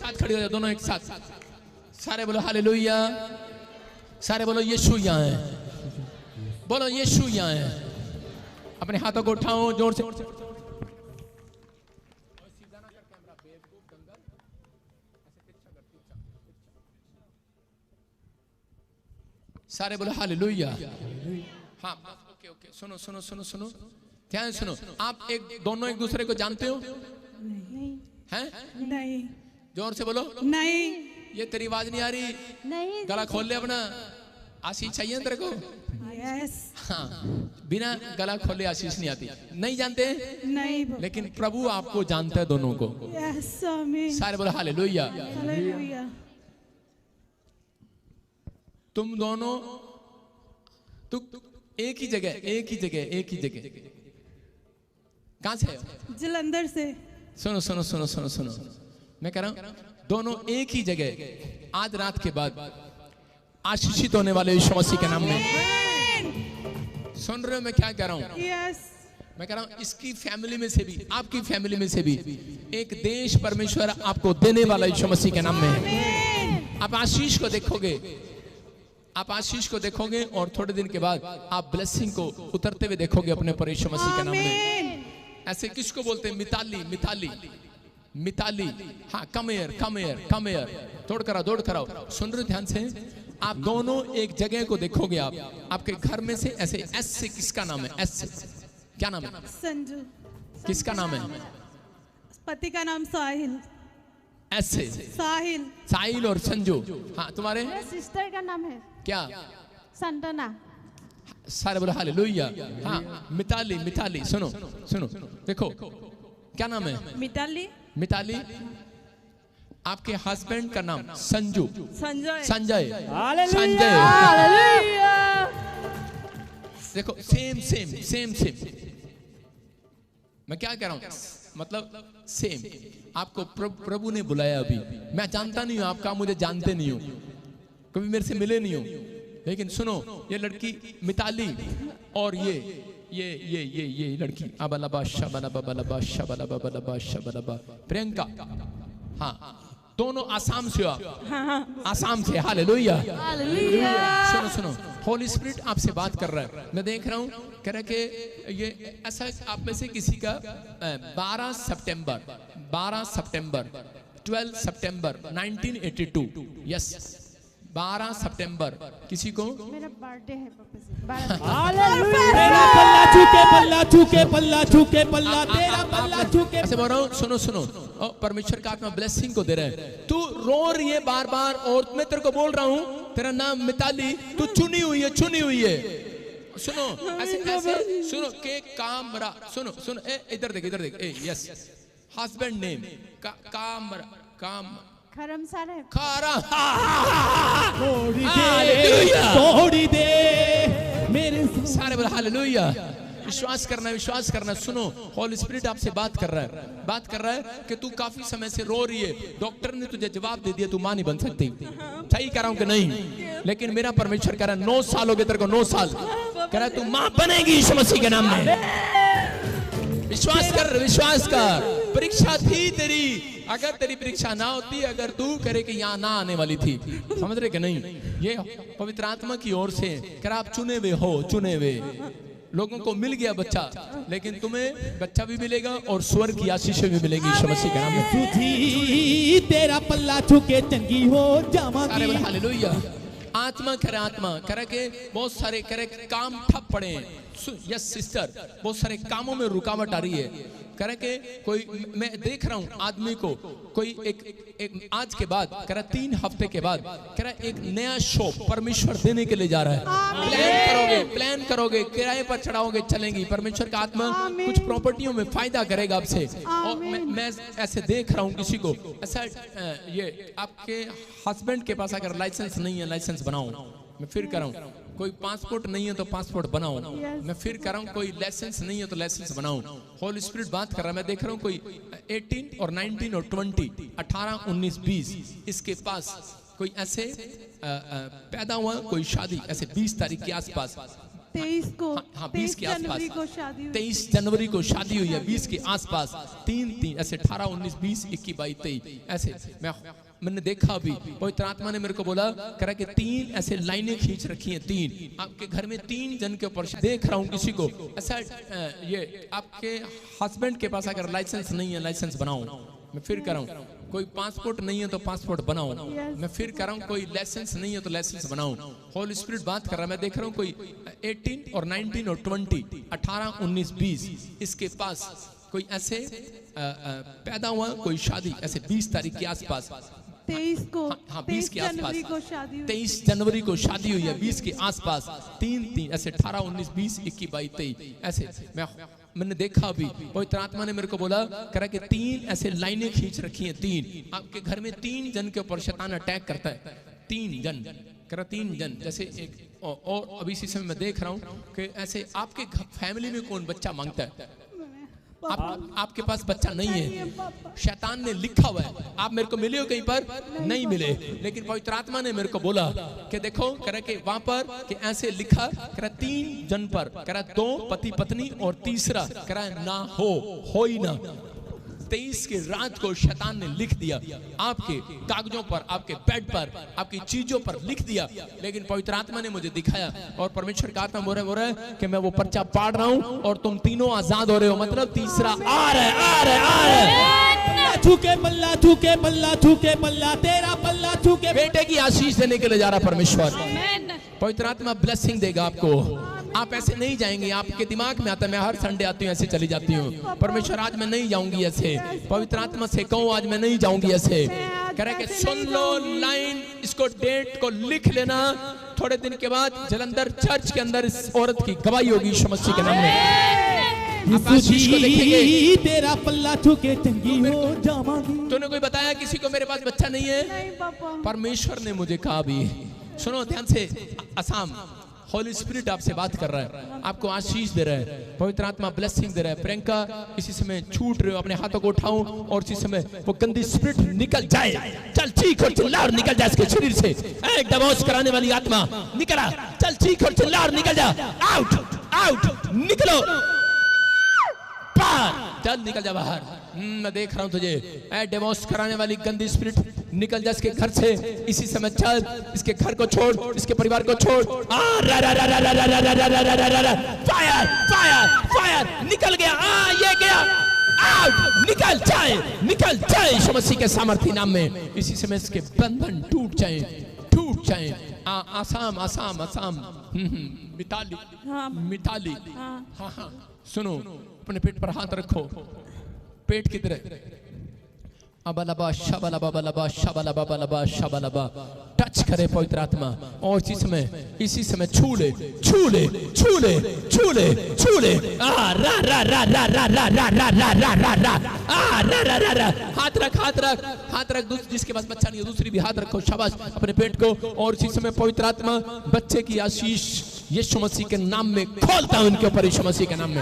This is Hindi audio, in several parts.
साथ खड़े हो जाओ, दोनों एक साथ। सारे बोलो हालेलुया, सारे बोलो यीशु यहाँ है, बोलो यीशु यहाँ है। अपने हाथों को उठाओ जोर से। सारे बोलो हालेलुया। हाँ ओके ओके, सुनो सुनो सुनो सुनो, ध्यान सुनो। आप दोनों एक दूसरे को जानते हो? नहीं। हैं? नहीं। जोर से बोलो। नहीं। ये तेरी आवाज नहीं आ रही? नहीं। गला खोल ले अपना। आशीष चाहिए तेरे को? यस। हाँ, बिना गला खोले आशीष नहीं आती। नहीं जानते? नहीं। लेकिन प्रभु आपको जानता है दोनों को। यस स्वामी। सारे बोलो हालेलुया। हालेलुया। तुम दोनों तो एक ही जगह, एक ही जगह, एक ही जगह। कहां से हो? जलंधर से। सुनो सुनो सुनो सुनो सुनो, मैं कह रहा हूं दोनों एक ही जगह आज रात के बाद आशीषित होने वाले यीशु मसीह के नाम में। सुन रहे हो मैं क्या कह रहा हूं? यस। मैं कह रहा हूं इसकी फैमिली में से भी, आपकी फैमिली में से भी एक देश परमेश्वर आपको देने वाला यीशु मसीह के नाम में। आप आशीष को देखोगे, आप आशीष को देखोगे और थोड़े दिन के बाद आप ब्लेसिंग को उतरते हुए देखोगे अपने पर यीशु मसीह के नाम में। ऐसे किसको बोलते हैं? मिताली, मिताली, मिताली। हाँ, come here, come here, come here. दौड़ कराओ, दौड़ कराओ। सुन रहे ध्यान से? आप दोनों एक जगह को देखोगे। आप आपके घर में से ऐसे एस से किसका नाम है? एस से क्या नाम है? संजू। किसका नाम है? पति का नाम साहिल। एस से साहिल। साहिल और संजू। हाँ, तुम्हारे? मेरे सिस्टर का नाम है क्या? संतना। सारे बोलो हालेलुया। हाँ, मिताली, मिताली। सुनो सुनो, देखो क्या नाम है? मिताली। मिताली। आपके हस्बैंड का नाम संजू। संजय। संजय। हालेलुया। संजय। देखो सेम सेम सेम सेम। मैं क्या कह रहा हूं? मतलब सेम। आपको प्रभु ने बुलाया अभी। मैं जानता नहीं हूं आपका, मुझे जानते नहीं हो, कभी मेरे से मिले नहीं हो, लेकिन सुनो ये लड़की मिताली और ये लड़की अबलबा शबलबा बलबा शबलबा बलबा शबलबा प्रियंका। हाँ, दोनों आसाम से हो आप। आसाम से। हालेलुया। सुनो सुनो, होली स्पिरिट आपसे बात कर रहा है। मैं देख रहा हूँ कह रहा कि ये ऐसा आप में से किसी का 12 सितंबर 12 सितंबर 1982। यस, 12 सितंबर किसी को? मेरा बर्थडे है पापा जी। तेरा पल्ला छूके, पल्ला छूके, पल्ला छूके, पल्ला तेरा पल्ला छूके। ऐसे बोल रहा हूँ, सुनो सुनो, परमेश्वर का आत्मा ब्लेसिंग को दे रहा है। तू रो रही है बार बार और मैं तेरे को बोल रहा हूँ तेरा नाम मिताली, तू चुनी हुई है, चुनी हुई है। सुनो ऐसे ऐसे सुनो के कामरा। सुनो सुनो, इधर देख, इधर देख। यस, हस्बैंड नेम कामरा, काम खरम सर है। खारा। थोड़ी दे मेरे सारे बोल हालेलुया। विश्वास करना, विश्वास करना। सुनो, होली स्पिरिट आपसे बात कर रहा है, बात कर रहा है कि तू काफी समय से रो रही है। डॉक्टर ने तुझे जवाब दे दिया तू मां नहीं बन सकती। सही कह रहा हूं कि नहीं? लेकिन मेरा परमेश्वर कह रहा है 9 साल हो गए तेरे को, 9 साल कह रहा है तू मां बनेगी यीशु मसीह के नाम में। विश्वास कर, विश्वास कर। परीक्षा थी तेरी, अगर तेरी परीक्षा ना होती, अगर तू करे कि यहाँ ना आने वाली थी, समझ रहे कि नहीं? ये पवित्र आत्मा की ओर से कह रहा आप चुने हुए हो, चुने हुए लोगों को मिल गया बच्चा, लेकिन तुम्हें बच्चा भी मिलेगा और स्वर्ग की आशीषें भी मिलेगी यीशु मसीह के नाम में। तेरा पल्ला छूके चंगी हो जावांगी। हालेलुया। आत्मा करे, आत्मा करे के बहुत सारे करे काम ठप पड़े हैं। यस सिस्टर, बहुत सारे कामों में रुकावट आ रही है। करे के कोई मैं देख रहा हूं आदमी को, कोई एक आज के बाद करे 3 हफ्ते के बाद करे एक नया शो परमेश्वर देने के लिए जा रहा है। प्लान करोगे, किराए पर चढ़ाओगे, चलेंगी। परमेश्वर का आत्मा कुछ प्रॉपर्टियों में फायदा करेगा आपसे। और मैं ऐसे देख रहा हूं किसी को ऐसा, ये आपके हस्बैंड के पास अगर लाइसेंस नहीं है, लाइसेंस बनाओ। मैं फिर कह रहा हूँ, कोई पासपोर्ट नहीं है तो पासपोर्ट बनाओ। मैं फिर कह रहा हूँ, कोई लाइसेंस नहीं है तो लाइसेंस बनाओ। होली स्पिरिट बात कर रहा है। मैं देख रहा हूँ कोई 18 और 19 और 20, 18, 19, 20 इसके पास कोई ऐसे पैदा हुआ, कोई शादी ऐसे 20 तारीख के आसपास 23 को हाँ 20 के 23 जनवरी को आसपास, शादी हुई 23 जनवरी को शादी हुई है, 20 के आसपास, 3 ऐसे 18 19 20 21 22 23 ऐसे मैंने देखा अभी पवित्र आत्मा ने मेरे को बोला करा कि 3 ऐसे लाइनें खींच रखी हैं, 3 आपके घर में 3 जन के ऊपर देख रहा हूँ किसी को ऐसा ये आपके हस्बैंड के पास अगर लाइसेंस नहीं है लाइसेंस बनाओ, मैं फिर कर रहा हूँ कोई पासपोर्ट नहीं है तो पासपोर्ट बनाओ, मैं फिर कर रहा हूँ कोई लाइसेंस नहीं है तो लाइसेंस बनाओ। होली स्पिरिट बात कर रहा है, मैं देख रहा हूँ कोई 18 और 19 और 20 18 19 20 इसके पास कोई ऐसे पैदा हुआ कोई शादी ऐसे 20 तारीख के आसपास 23 को हाँ 20 के जनवरी को आसपास, शादी हुई 23 जनवरी को शादी हुई है, 20 के आसपास 3 ऐसे 18 19 20 21 22 23 ऐसे मैंने देखा अभी पवित्र आत्मा ने मेरे को बोला करा कि 3 ऐसे लाइनें खींच रखी हैं, 3 आपके घर में 3 जन के ऊपर शैतान अटैक करता है, 3 जन करा 3 जन जैसे एक और अभी इसी समय मैं देख रहा हूँ कि ऐसे आपके फैमिली में कौन बच्चा मांगता है, आपके पास बच्चा नहीं है, शैतान ने लिखा हुआ है, आप मेरे को मिले हो कहीं पर नहीं मिले, लेकिन पवित्र आत्मा ने मेरे को बोला कि देखो करा के वहां पर कि ऐसे लिखा करा 3 जन पर करा 2 पति पत्नी और तीसरा करा ना हो ही ना। 23 की रात को शैतान ने लिख दिया आपके कागजों पर, आपके बेड पर, आपकी चीजों पर लिख दिया, लेकिन पवित्र आत्मा ने मुझे दिखाया और परमेश्वर का आत्मा बोल रहा है कि मैं वो पर्चा पाड़ रहा हूं और तुम तीनों आजाद हो रहे हो, मतलब तीसरा आ रहा है। छूके पल्ला छूके पल्ला छूके पल्ला तेरा पल्ला छूके बेटे की आशीष देने के लिए जा रहा परमेश्वर, पवित्र आत्मा ब्लेसिंग देगा आपको। आप ऐसे नहीं जाएंगे, आपके दिमाग में आता है मैं हर संडे आती हूँ ऐसे चली जाती हूँ, परमेश्वर आज मैं नहीं जाऊंगी ऐसे, पवित्र आत्मा से कहूँ आज मैं नहीं जाऊंगी ऐसे, करे कि सुन लो लाइन, इसको डेट को लिख लेना, थोड़े दिन के बाद जलंधर चर्च के अंदर इस औरत की गवाही होगी यीशु मसीह के नाम में। आप आशीष को देखेंगे, तेरा पल्ला छूके चंगी हो जावांगी। तूने कोई बताया किसी को मेरे पास बच्चा नहीं है? नहीं पापा। परमेश्वर ने मुझे कहा भी, सुनो ध्यान से, आसाम होली स्पिरिट आपसे बात कर रहा है, आपको आशीष दे रहा है, पवित्र आत्मा ब्लेसिंग दे रहा है। प्रियंका इसी समय छूट रहे हो, अपने हाथों को उठाओ और इसी समय वो गंदी स्पिरिट निकल जाए, चल चीख और चिल्ला और निकल जाए इसके शरीर से, एक डिवोर्स कराने वाली आत्मा निकला, चल चीख और चिल्ला और निकल जा, आउट आउट निकलो, चल निकल जा बाहर, मैं देख रहा हूं तुझे, ए डिवोर्स कराने वाली गंदी स्पिरिट निकल जा इसके घर से इसी समय, चल इसके घर को छोड़, इसके परिवार को छोड़, फायर फायर फायर, निकल गया, ये गया, आउट, निकल जाए यीशु मसीह के सामर्थी नाम में, इसी समय इसके बंधन टूट जाए। आसाम आसाम आसाम मिताली हाँ सुनो, अपने पेट पर हाथ रखो, पेट की तरह, अबलबा शबलबा शबलबा शबलबा, टच करे पवित्र आत्मा और इसी समय छू ले, हाथ रख, जिसके पास बच्चा नहीं है दूसरी भी हाथ रखो, शाबाश, अपने पेट को, और इसी समय पवित्र आत्मा बच्चे की आशीष यीशु मसीह के नाम में खोलता है उनके ऊपर, यीशु मसीह के नाम में,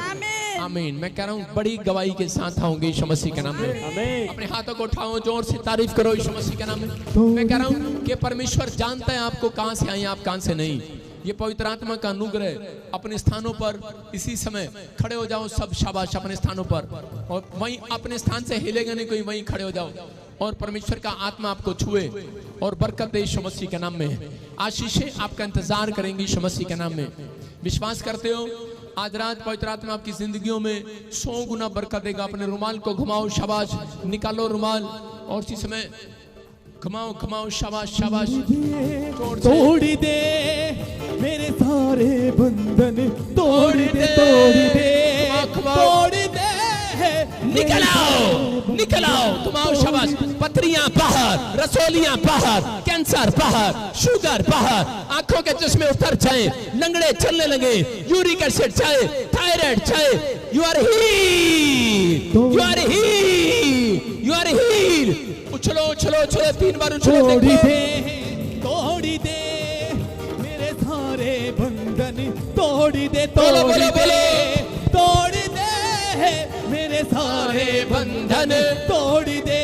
आमीन। मैं कह रहा हूँ बड़ी गवाही के साथ आऊंगे यीशु मसीह के नाम में, अपने हाथों को उठाओ, जोर से तारीफ करो यीशु मसीह के नाम में। मैं कह रहा हूँ कि परमेश्वर जानता है आपको कहां से आई, आप कहां से नहीं, ये पवित्र आत्मा का अनुग्रह। अपने स्थानों पर इसी समय खड़े हो जाओ सब, शाबाश, अपने स्थानों पर, और वहीं अपने स्थान से हिलेगा नहीं कोई, वहीं खड़े हो जाओ और परमेश्वर का आत्मा आपको छुए और बरकत दे यीशु मसीह के नाम में। आशीषें आपका इंतजार करेंगी यीशु मसीह के नाम में। विश्वास करते हो आज रात पवित्र आत्मा आपकी जिंदगियों में 100 गुना बरकत देगा। अपने रुमाल को घुमाओ, शाबाश, निकालो रुमाल और इसी समय घुमाओ, शाबाश, तोड़ दे मेरे सारे बंधन, तोड़ दे, निकल आओ, घुमाओ, शाबाश, पथरियां बाहर, रसोलियां बाहर, कैंसर बाहर, शुगर बाहर, आंखों के चश्मे उतर जाए, लंगड़े चलने लगे, यूरिक एसिड जाए, थायराइड जाए, यू आर हील। उछलो 3 बार उछलो, तोड़ दे मेरे सारे बंधन, तोड़ दे मेरे सारे बंधन, तोड़ दे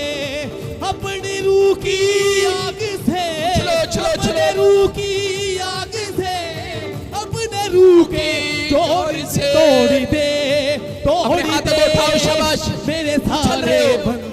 अपनी रूह की आग से, चलो रूह की आग से, अपने रूह के जोर से तोड़ दे, तोड़ अपने हाथों को उठाओ, शाबाश। मेरे चल सारे रहे हो। बंधन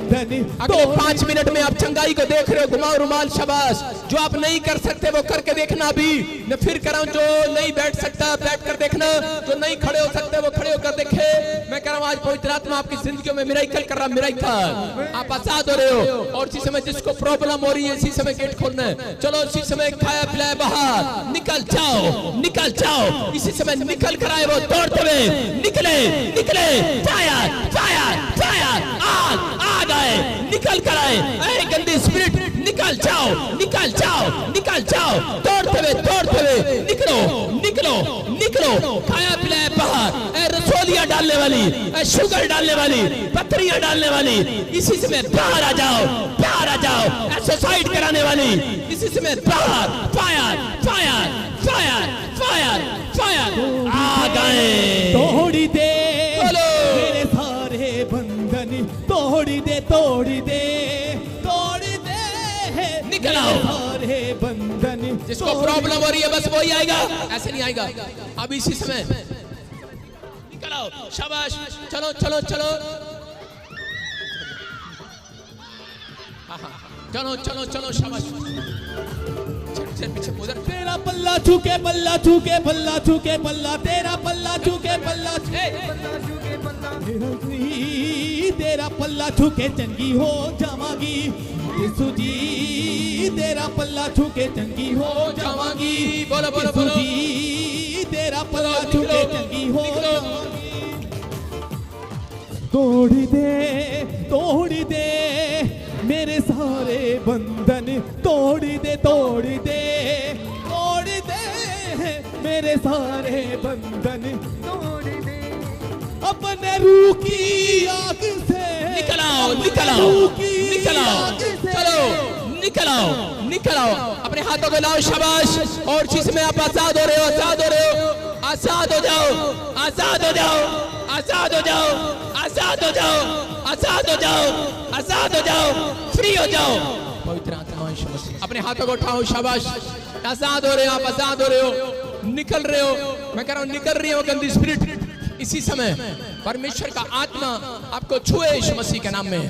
अगले 5 मिनट में आप चंगाई को देख रहे हो, घुमाओ रुमाल, शाबाश। जो आप नहीं कर सकते वो करके देखना अभी। मैं फिर कर रहा हूं, जो नहीं बैठ सकता बैठ कर देखना, जो नहीं खड़े हो सकते वो खड़े होकर देखे। मैं कह रहा हूं आज पवित्र आत्मा आपकी जिंदगियों में मिराकल कर रहा, मिराकल। आप आजाद हो रहे हो। और इसी समय जिसको प्रॉब्लम हो रही है, इसी समय गेट खोलना है। चलो इसी समय खाया पिलाया बाहर निकल जाओ, निकल जाओ। इसी समय निकल कर आए वो दौड़ते हुए निकले, निकले। फायर, फायर, फायर, आग, आग आए, निकल कर आए। ऐ गंदी स्पिरिट निकल जाओ, निकल जाओ, निकल जाओ। दौड़ते हुए निकलो, निकलो, निकलो। खाया पिलाया बाहर, ऐ रसोलियां डालने वाली, ऐ शुगर डालने वाली, पत्थरियां डालने वाली, इसी समय बाहर आ जाओ, बाहर आ जाओ। ऐ सुसाइड कराने वाली, इसी समय बाहर। Fire, fire, fire, fire, fire, आ गए। तोड़ दे बोलो। मेरे सारे बंधन, तोड़ दे, तोड़ दे, तोड़ दे। निकल आओ। मेरे सारे बंधन, जिसको प्रॉब्लम हो रही है बस वही आएगा, ऐसे नहीं आएगा। अब इसी समय निकल आओ, शाबाश। चलो चलो चलो, चलो चलो चलो, शाबाश। पीछे उधर। तेरा पल्ला छूके, पल्ला छूके, पल्ला छूके, पल्ला तेरा पल्ला छूके, पल्ला तेरा पल्ला छूके चंगी हो जावांगी। यीशु जी तेरा पल्ला छूके चंगी हो जावांगी। बोलो बोलो बोलो। यीशु जी तेरा पल्ला छूके चंगी हो जावांगी। तोड़ दे, तोड़ दे मेरे सारे बंधन, तोड़ दे, तोड़ दे, तोड़ दे मेरे सारे बंधन, तोड़ दे अपने रूह की आग से। निकल आओ, निकल आओ, निकल आओ। चलो निकल आओ, निकल आओ। अपने हाथों को लाओ, शाबाश। और जिसमें आप आजाद हो रहे हो, आजाद हो रहे हो, आजाद हो जाओ, आजाद हो जाओ, आजाद हो जाओ, आजाद हो जाओ, आजाद हो जाओ, आजाद हो जाओ, फ्री हो जाओ। पवित्र आत्मा यीशु मसीह, अपने हाथों को उठाओ, शाबाश। आजाद हो रहे हो, आप आजाद हो रहे हो, निकल रहे हो। मैं कह रहा हूं निकल रही हो गंदी स्पिरिट। इसी समय परमेश्वर का आत्मा आपको छुए यीशु मसीह के नाम में।